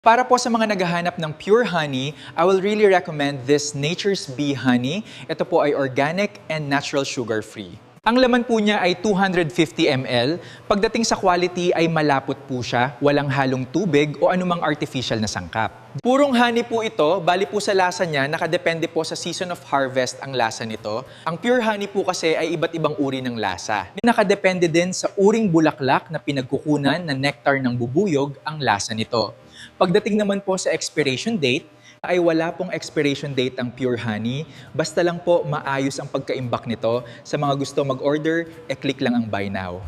Para po sa mga naghahanap ng pure honey, I will really recommend this Nature's Bee Honey. Ito po ay organic and natural sugar-free. Ang laman po niya ay 250 ml. Pagdating sa quality ay malapot po siya, walang halong tubig o anumang artificial na sangkap. Purong honey po ito, bali po sa lasa niya, nakadepende po sa season of harvest ang lasa nito. Ang pure honey po kasi ay iba't ibang uri ng lasa. Nakadepende din sa uring bulaklak na pinagkukunan na nectar ng bubuyog ang lasa nito. Pagdating naman po sa expiration date, ay wala pong expiration date ang pure honey. Basta lang po maayos ang pagkaimbak nito. Sa mga gusto mag-order, e-click lang ang buy now.